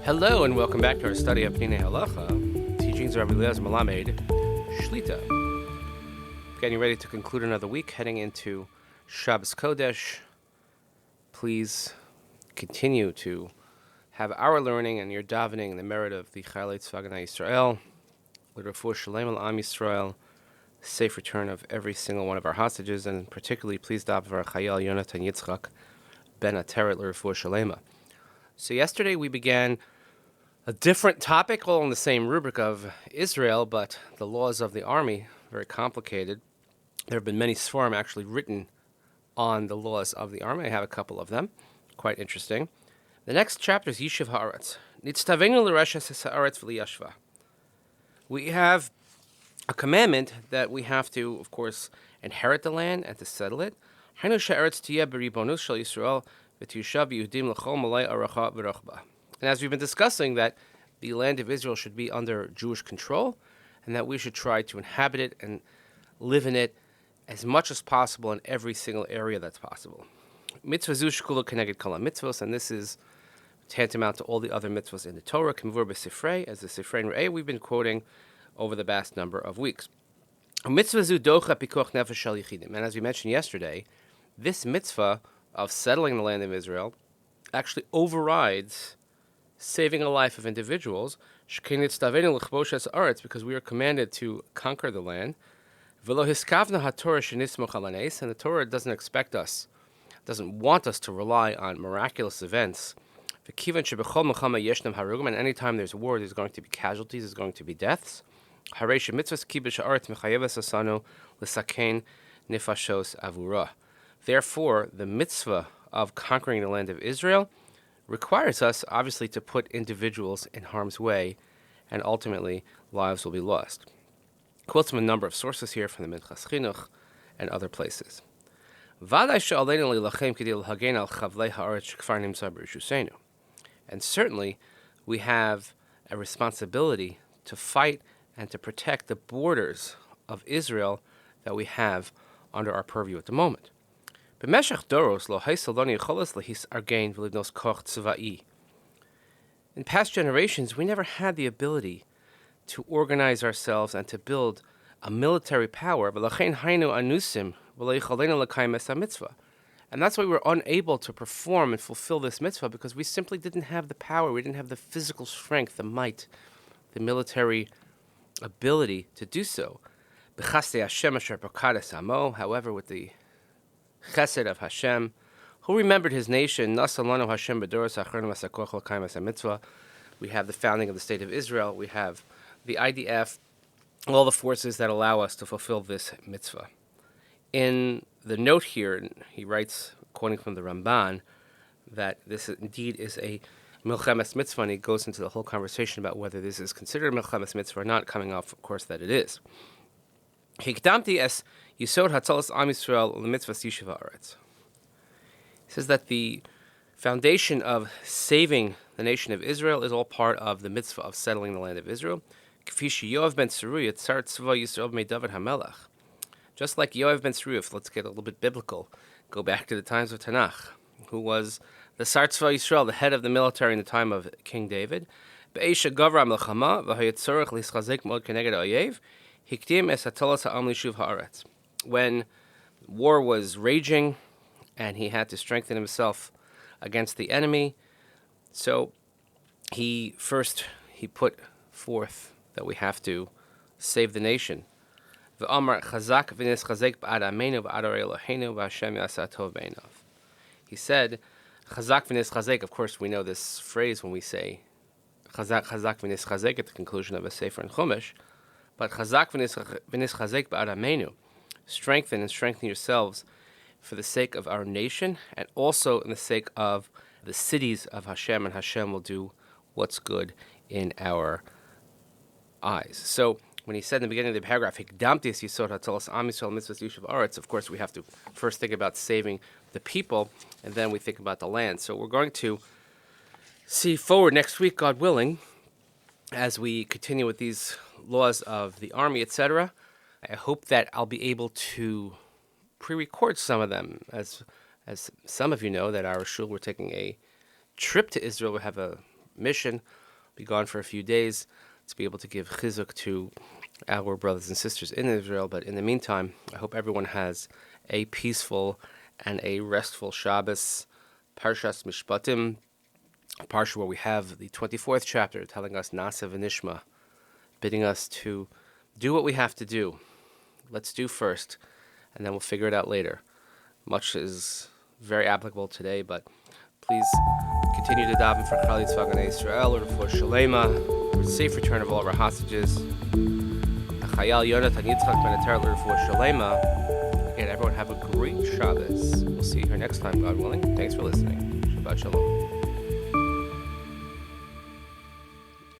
Hello and welcome back to our study of Peninei Halacha, teachings of Rabbi Eliezer Melamed, Shlita. Getting ready to conclude another week, heading into Shabbos Kodesh. Please continue to have our learning and your davening in the merit of the Hachayal Yonatan Yitzchak, with Refuah Sheleimah Am Yisrael, safe return of every single one of our hostages, and particularly please daven for Hachayal Yonatan Yitzchak, ben Ateret Refuah Sheleimah. So yesterday we began a different topic, all in the same rubric of Israel, but the laws of the army, very complicated. There have been many svarim actually written on the laws of the army. I have a couple of them, quite interesting. The next chapter is Yishuv Ha'Aretz. Nitztavenu l'reshes ha'aretz v'liyashva. We have a commandment that we have to, of course, inherit the land and to settle it. Hainu she'aretz tiyeh b'ribonus shel Yisrael v'tiyushav Yehudim l'chol malay aracha v'rachba. And as we've been discussing, that the land of Israel should be under Jewish control, and that we should try to inhabit it and live in it as much as possible in every single area that's possible. Mitzvah zu shekula keneged kol mitzvos, and this is tantamount to all the other mitzvahs in the Torah, k'mvur b'sifrei, as the Sifrei Re'eh we've been quoting over the past number of weeks. Mitzvah zu docha pikuach nefesh shel yichidim, and as we mentioned yesterday, this mitzvah of settling the land of Israel actually overrides saving a life of individuals, because we are commanded to conquer the land. And the Torah doesn't expect us, doesn't want us to rely on miraculous events. And anytime there's war, there's going to be casualties, there's going to be deaths. Therefore, the mitzvah of conquering the land of Israel requires us, obviously, to put individuals in harm's way, and ultimately, lives will be lost. Quotes from a number of sources here from the Minchas Chinuch and other places. And certainly, we have a responsibility to fight and to protect the borders of Israel that we have under our purview at the moment. In past generations, we never had the ability to organize ourselves and to build a military power. And that's why we were unable to perform and fulfill this mitzvah, because we simply didn't have the power, we didn't have the physical strength, the might, the military ability to do so. However, with the Chesed of Hashem, who remembered his nation, we have the founding of the State of Israel, we have the IDF, all the forces that allow us to fulfill this mitzvah. In the note here, he writes, quoting from the Ramban, that this indeed is a milchemes mitzvah, and he goes into the whole conversation about whether this is considered a milchemes mitzvah or not, coming off, of course, that it is. Hikdamti es Yisod Hatzalas Am Yisrael L'Mitzvah Yishuv Ha'Aretz. He says that the foundation of saving the nation of Israel is all part of the mitzvah of settling the land of Israel. Just like Yoav ben Tzruya, let's get a little bit biblical, go back to the times of Tanakh, who was the Sar Tzva Yisrael, the head of the military in the time of King David. When war was raging and he had to strengthen himself against the enemy, so he put forth that we have to save the nation. He said, Chazak v'nis chazek. Of course, we know this phrase when we say Chazak v'nis chazek at the conclusion of a Sefer in Chumash. But Chazak v'nis chazek b'ad amenu. Strengthen yourselves for the sake of our nation, and also in the sake of the cities of Hashem, and Hashem will do what's good in our eyes. So when he said in the beginning of the paragraph, Hikdamtis Yisod Hatzalas Am Yisrael Mitzvah Yishuv Ha'Aretz, of course we have to first think about saving the people, and then we think about the land. So we're going to see forward next week, God willing, as we continue with these laws of the army, etc. I hope that I'll be able to pre-record some of them. As some of you know, that our shul, we're taking a trip to Israel. We have a mission. Be gone for a few days to be able to give chizuk to our brothers and sisters in Israel. But in the meantime, I hope everyone has a peaceful and a restful Shabbos. Parshas Mishpatim, a parsha where we have the 24th chapter telling us Nasa v'nishma, bidding us to do what we have to do. Let's do first, and then we'll figure it out later. Much is very applicable today, but please continue to daven for Hachayal Yonatan Yitzchak, Refuah Sheleimah, for the safe return of all of our hostages. Hachayal Yonatan Yitzchak, Refuah Sheleimah. Again, everyone have a great Shabbos. We'll see you here next time, God willing. Thanks for listening. Shabbat Shalom.